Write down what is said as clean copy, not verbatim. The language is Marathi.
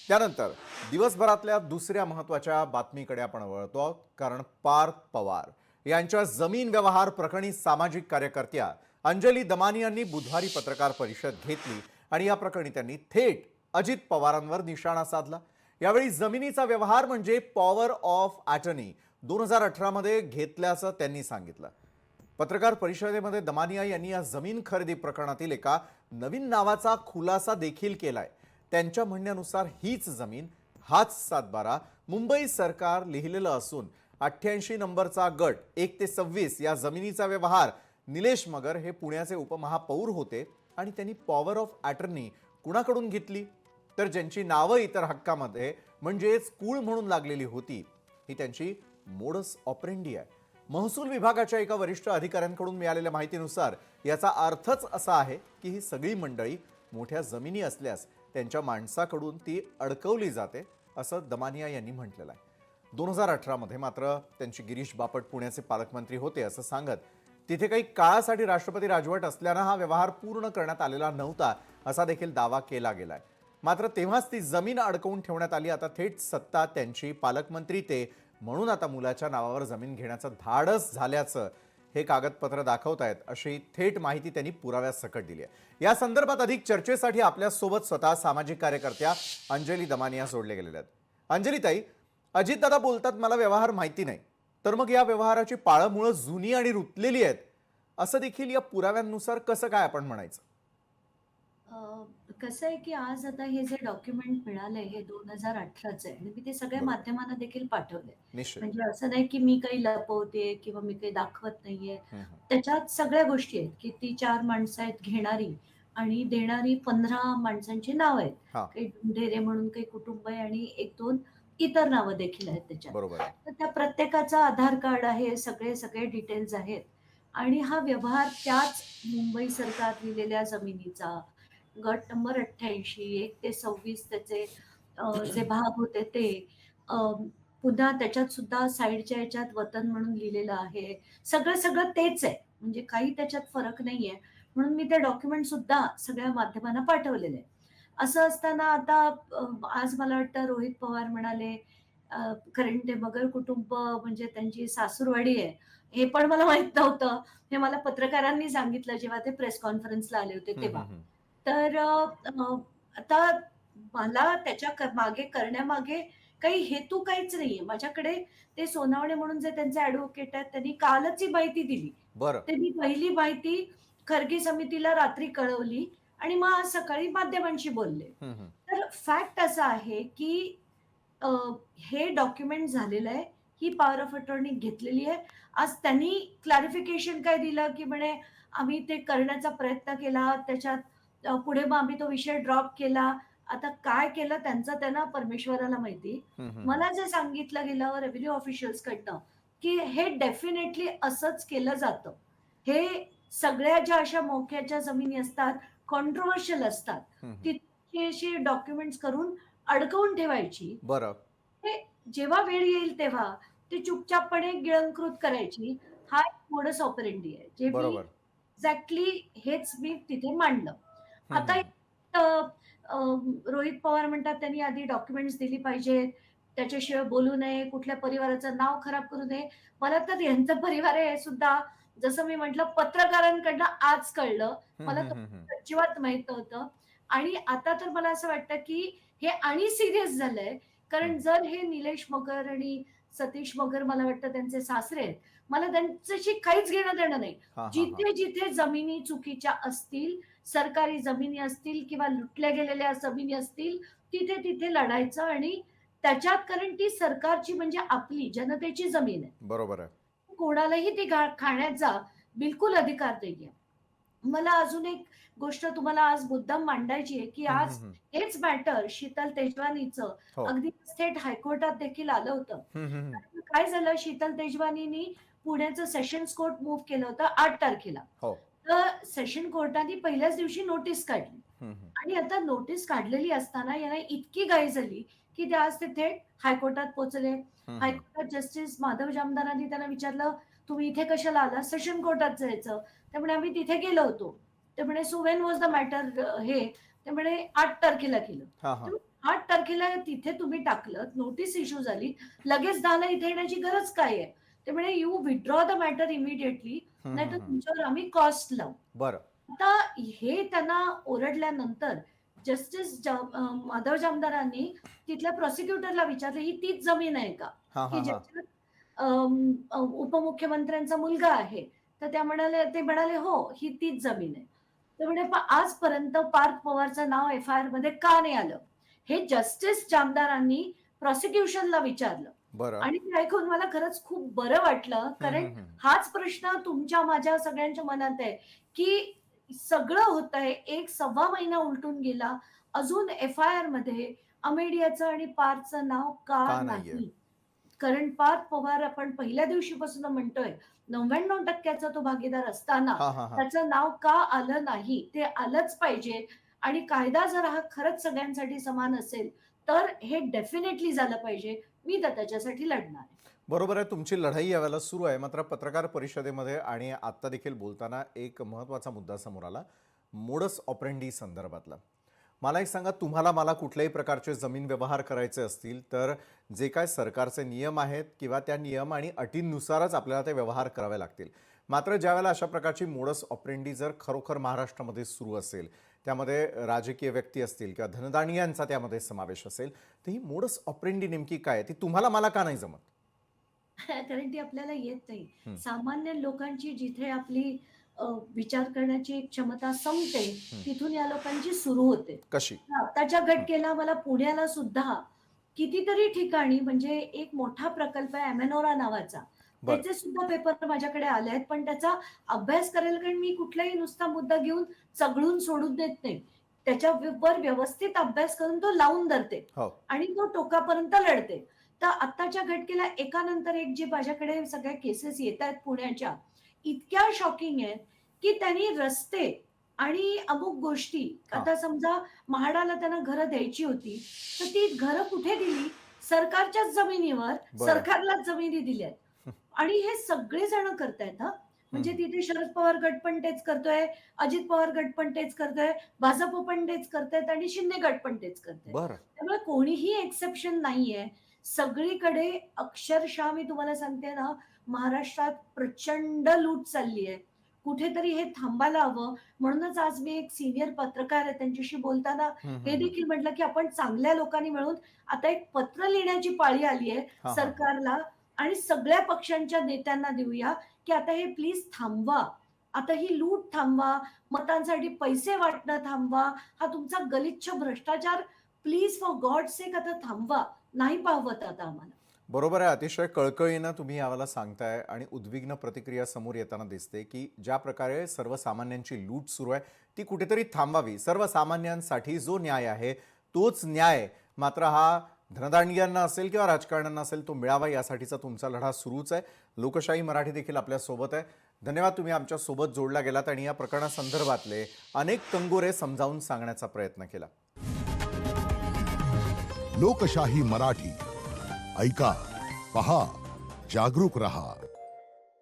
त्यानंतर दिवसभरातल्या दुसऱ्या महत्त्वाच्या बातमीकडे आपण वळतो आहोत, कारण पार्थ पवार यांच्या जमीन व्यवहार प्रकरणी सामाजिक कार्यकर्त्या अंजली दमानी यांनी बुधवारी पत्रकार परिषद घेतली आणि या प्रकरणी त्यांनी थेट अजित पवारांवर निशाणा साधला। यावेळी जमिनीचा व्यवहार म्हणजे पॉवर ऑफ अटर्नी 2018 मध्ये घेतल्याचं त्यांनी सांगितलं। पत्रकार परिषदेमध्ये दमानिया यांनी या जमीन खरेदी प्रकरणातील एका नवीन नावाचा खुलासा देखील केलाय। त्यांच्या म्हणण्यानुसार हीच जमीन, हाच 7/12 मुंबई सरकार लिहिलेलं असून 88 नंबरचा गट 1 ते 26 या जमिनीचा व्यवहार निलेश मगर हे पुण्याचे उपमहापौर होते आणि त्यांनी पॉवर ऑफ अटर्नी कुणाकडून घेतली, तर ज्यांची नावं इतर हक्कामध्ये म्हणजेच कूळ म्हणून लागलेली होती, ही त्यांची मोडस ऑपरेंडी आहे। महसूल विभागाच्या एका वरिष्ठ अधिकाऱ्यांकडून मिळालेल्या माहितीनुसार याचा अर्थच असा आहे की ही सगळी मंडळी मोठ्या जमिनी असल्यास त्यांच्या माणसाकडून ती अडकवली जाते, असं दमानिया यांनी म्हटलेलं आहे। 2018 मध्ये मात्र त्यांची गिरीश बापट पुण्याचे पालकमंत्री होते असं सांगत तिथे काही काळासाठी राष्ट्रपती राजवट असल्यानं हा व्यवहार पूर्ण करण्यात आलेला नव्हता असा देखील दावा केला गेलाय। मात्र तेव्हाच ती जमीन अडकवून ठेवण्यात आली। आता थेट सत्ता त्यांची, पालकमंत्री ते, म्हणून आता मुलाच्या नावावर जमीन घेण्याचं धाडस झाल्याचं हे कागदपत्र दाखवतायत, अशी थेट माहिती त्यांनी पुराव्यासकट दिली आहे। या संदर्भात अधिक चर्चेसाठी आपल्या सोबत स्वतः सामाजिक कार्यकर्त्या अंजली दमानिया जोडले गेलेल्या आहेत। अंजली ताई, अजितदादा बोलतात मला व्यवहार माहिती नाही, तर मग या व्यवहाराची पाळंमुळं जुनी आणि रुतलेली आहेत असं देखील या पुराव्यांनुसार कसं काय आपण म्हणायचं? कसं आहे, की आज आता हे जे डॉक्युमेंट मिळालंय हे 2018चं आहे आणि मी ते सगळ्या बरोबर, माध्यमांना देखील पाठवलंय. निश्चित। म्हणजे असं नाही, की मी काही लपवतेय किंवा मी काही दाखवत नाहीये. हं, हं. त्याच्यात सगळ्या गोष्टी आहेत, की ती 4 माणसं आहेत घेणारी आणि देणारी 15 माणसांची नावं आहेत. हां, काही ढेरे म्हणून काही कुटुंब आहे आणि 1-2 इतर नावं देखील आहेत त्याच्यात. बरोबर आहे। तर त्या प्रत्येकाचं आधार कार्ड आहे, सगळे डिटेल्स आहेत आणि हा व्यवहार त्याच मुंबई सरकार लिहिलेल्या जमिनीचा गट नंबर 88 1 ते 26 त्याचे जे भाग होते ते अ, पुन्हा त्याच्यात सुद्धा साइडच्या ह्याच्यात वतन म्हणून लिहिलेलं आहे. सगळं तेच आहे. म्हणजे काही त्याच्यात फरक नाहीये. म्हणून मी ते डॉक्युमेंट सुद्धा सगळ्या माध्यमांना पाठवलेले आहे. असं असताना आता आज मला वाटतं रोहित पवार म्हणाले कारण ते मगर कुटुंब म्हणजे त्यांची सासूरवाडी आहे. हे पण मला माहीत नव्हतं. हे मला पत्रकारांनी सांगितलं जेव्हा ते प्रेस कॉन्फरन्सला आले होते हं, तेव्हा. हं, हं. तर आता मला त्याच्या मागे करण्यामागे काही हेतू काहीच नाहीये. माझ्याकडे ते सोनावणे म्हणून जे त्यांचे ॲडव्होकेट आहेत, त्यांनी कालच ही माहिती दिली. बरं। तर मी पहिली माहिती खरगे समितीला रात्री कळवली आणि मग आज सकाळी माध्यमांशी बोलले. हं, हं. तर फॅक्ट असा आहे, की अ, हे डॉक्युमेंट झालेलं आहे. ही पॉवर ऑफ अटॉर्नी घेतलेली आहे. आज त्यांनी क्लॅरिफिकेशन काय दिलं, की म्हणे आम्ही ते करण्याचा प्रयत्न केला. त्याच्यात पुढे मग आम्ही तो विषय ड्रॉप केला. आता काय केलं त्यांचं त्यांना परमेश्वराला माहिती. हं, हं, हं. मला जे सांगितलं गेलं रेव्हेन्यू ऑफिशियल्सकडनं, की हे डेफिनेटली असंच केलं जातं. हे सगळ्या ज्या अशा मोक्याच्या जमिनी असतात, कॉन्ट्रोव्हर्शियल असतात, हं, हं. तिथे अशी डॉक्युमेंट्स करून अडकवून ठेवायची. बरं। हे जेव्हा वेळ येईल तेव्हा ती चुपचापपणे गिळंकृत करायची. हा एक मोडस ऑपरेंडी आहे. जे मी बरोबर। एक्झॅक्टली हेच मी तिथे मांडलं. हं, आता हं, हं. अ, अ, रोहित पवार म्हणतात त्यांनी आधी डॉक्युमेंट्स दिली पाहिजेत. त्याच्याशिवाय बोलू नये, कुठल्या परिवाराचं नाव खराब करू नये. मला तर यांचा परिवार आहे हे सुद्धा जसं मी म्हटलं पत्रकारांकडनं आज कळलं. हं, मला हं, तो हं, हं. अजिबात माहीत नव्हतं. आणि आता तर मला असं वाटतं, की हे आणि सीरियस झालंय. हं. कारण जर हे निलेश मगर आणि सतीश मगर मला वाटतं त्यांचे सासरे आहेत. मला त्यांच्याशी काहीच घेणं-देणं नाही. हां, हां, हां. जिथे-जिथे जमिनी चुकीच्या असतील, सरकारी जमिनी असतील किंवा लुटल्या गेलेल्या जमिनी असतील, तिथे-तिथे लढायचं आणि त्याच्यात कारण ती सरकारची म्हणजे आपली जनतेची जमीन आहे. बरोबर आहे। कोणालाही ती खाण्याचा बिलकुल अधिकार नाहीये. मला अजून एक गोष्ट तुम्हाला आज मुद्दाम मांडायची आहे, की हं, हं, आज हं. हेच मॅटर शीतल तेजवानीचं हो। अगदी थेट हायकोर्टात देखील आलं होतं. हं, हं, हं. कारण काय झालं शीतल तेजवानीनी पुण्याचं सेशन्स कोर्ट मूव्ह केलं होतं 8 तारखेला. हो। तर सेशन कोर्टाने पहिल्याच दिवशी नोटीस काढली हं, हं. आणि आता नोटीस काढलेली असताना यांना इतकी घाई झाली, की ते आज ते थेट हायकोर्टात पोहोचले. हं, हं. हायकोर्टात जस्टिस माधव जामदारांनी त्यांना विचारलं, "तुम्ही इथे कशाला आला?" सेशन कोर्टात जायचं. ते म्हणे, "आम्ही तिथे गेलो होतो." ते म्हणे, "so when was the matter हे?" ते म्हणे, "8 तारखेला केलं." हां, तर हां. 8 तारखेला तारखेला तिथे तुम्ही टाकलं, नोटीस इश्यू झाली, लगेच 10ला इथे येण्याची गरज काय आहे? ते म्हणे you withdraw the matter immediately, नाहीतर तुमच्यावर आम्ही कॉस्ट लावू. बरं. आता हे त्यांना ओरडल्यानंतर माधव जामदारांनी तिथल्या प्रॉसिक्युटरला विचारलं, ही तीच जमीन आहे का? हां, की हां, हां. ज्याच्यात उपमुख्यमंत्र्यांचा मुलगा आहे. तर ते म्हणाले, "हो, ही तीच जमीन आहे." ते म्हणे, "पण आजपर्यंत पार्थ पवारचं नाव एफ-आय-आर मध्ये का नाही आलं?" हे जस्टिस जामदारांनी प्रॉसिक्युशनला विचारलं. बरं. आणि ते ऐकून मला खरंच खूप बरं वाटलं. हं, कारण हं, हं. हाच प्रश्न तुमच्या, माझ्या सगळ्यांच्या मनात आहे, की सगळं होतंय, 1-1.25 महिना उलटून गेला. अजून एफ-आय-आर मध्ये अमेडियाचं आणि पार्थचं नाव का का नाहीये? नाही? कारण पार्थ पवार आपण पहिल्या दिवशीपासून म्हणतोय, 99% तो भागीदार असताना हां, हां, हां. त्याचं नाव का आलं नाही? ते आलंच पाहिजे. आणि कायदा जर हा खरंच सगळ्यांसाठी समान असेल, तर हे डेफिनेटली झालं पाहिजे. मी तर त्याच्यासाठी लढणार आहे. बरोबर आहे, तुमची लढाई यावेळेला सुरू आहे. मात्र पत्रकार परिषदेमध्ये आणि आत्ता देखील बोलताना एक महत्त्वाचा मुद्दा समोर आला, मोडस ऑपरेंडी संदर्भातला. मला एक सांगा, तुम्हाला मला कुठल्याही प्रकारचे जमीन व्यवहार करायचे असतील तर जे काय सरकारचे नियम आहेत किंवा त्या नियम आणि अटींनुसारच आपल्याला ते व्यवहार करावे लागतील. मात्र ज्यावेळेला अशा प्रकारची मोडस ऑपरेंडी जर खरोखर महाराष्ट्रामध्ये सुरू असेल, त्यामध्ये राजकीय व्यक्ती असतील किंवा धनदांडियांचा त्यामध्ये समावेश असेल, तर ही मोडस ऑपरेंडी नेमकी काय आहे? ती तुम्हाला मला का नाही जमत? कारण ती आपल्याला येत नाही. हं, सामान्य लोकांची जिथे आपली विचार करण्याची एक क्षमता संपते, हं. तिथून या लोकांची सुरू होते. कशी? आताच्या हं. घटकेला मला पुण्याला सुद्धा कितीतरी ठिकाणी म्हणजे एक मोठा प्रकल्प आहे अमेनोरा नावाचा. बरं. त्याचे सुद्धा पेपर माझ्याकडे आले आहेत. पण त्याचा अभ्यास करायला, कारण मी कुठलाही नुसता मुद्दा घेऊन चघळून सोडून देत नाही. त्याच्यावर व्यवस्थित अभ्यास करून तो लावून धरते हो. आणि तो टोकापर्यंत लढते. तर आत्ताच्या घटकेला एकानंतर एक जे माझ्याकडे सगळ्या केसेस येतायत पुण्याच्या, इतक्या शॉकिंग आहेत, की त्यांनी रस्ते आणि अमुक गोष्टी, हां. आता समजा म्हाडाला त्यांना घरं द्यायची होती, तर ती घरं कुठे दिली? सरकारच्याच जमिनीवर बरं. सरकारलाच जमिनी दिल्यात. आणि हे सगळेजण करतायत हां. म्हणजे हं. तिथे शरद पवार गट पण तेच करतोय, अजित पवार गट पण तेच करतोय, भाजप पण तेच करतायत आणि शिंदे गट पण तेच करतायत. बरं. त्यामुळे कोणीही एक्सेप्शन नाहीये. सगळीकडे अक्षरशः मी तुम्हाला सांगते ना, महाराष्ट्रात प्रचंड लूट चालली आहे. कुठेतरी हे थांबायला हवं. म्हणूनच आज मी एक सीनियर पत्रकार आहे, त्यांच्याशी बोलताना हं, हे हं, हं. देखील म्हटलं, की आपण चांगल्या लोकांनी मिळून आता एक पत्र लिहिण्याची पाळी आली आहे हां, हां, हां. सरकारला आणि सगळ्या पक्षांच्या नेत्यांना देऊया, की आता हे प्लीज थांबवा. आता ही लूट थांबवा, मतांसाठी पैसे वाटणं थांबवा. हा तुमचा गलिच्छ भ्रष्टाचार प्लीज फॉर गॉड सेक आता थांबवा. नाही पाहवत आता आम्हाला. बरोबर आहे. अतिशय कळकळीनं तुम्ही यावेळेला सांगताय आणि उद्विग्न प्रतिक्रिया समोर येताना दिसते, की ज्या प्रकारे सर्वसामान्यांची लूट सुरू आहे, ती कुठेतरी थांबावी. सर्वसामान्यांसाठी जो न्याय आहे, तोच न्याय मात्र हा धनदांडियांना असेल किंवा राजकारण्यांना असेल, तो मिळावा यासाठीचा तुमचा लढा सुरूच आहे. लोकशाही मराठी देखील आपल्यासोबत आहे. धन्यवाद, तुम्ही आमच्यासोबत जोडला गेलात आणि या प्रकरणासंदर्भातले अनेक कंगोरे समजावून सांगण्याचा प्रयत्न केला. लोकशाही मराठी ऐका, पहा, जागरूक रहा.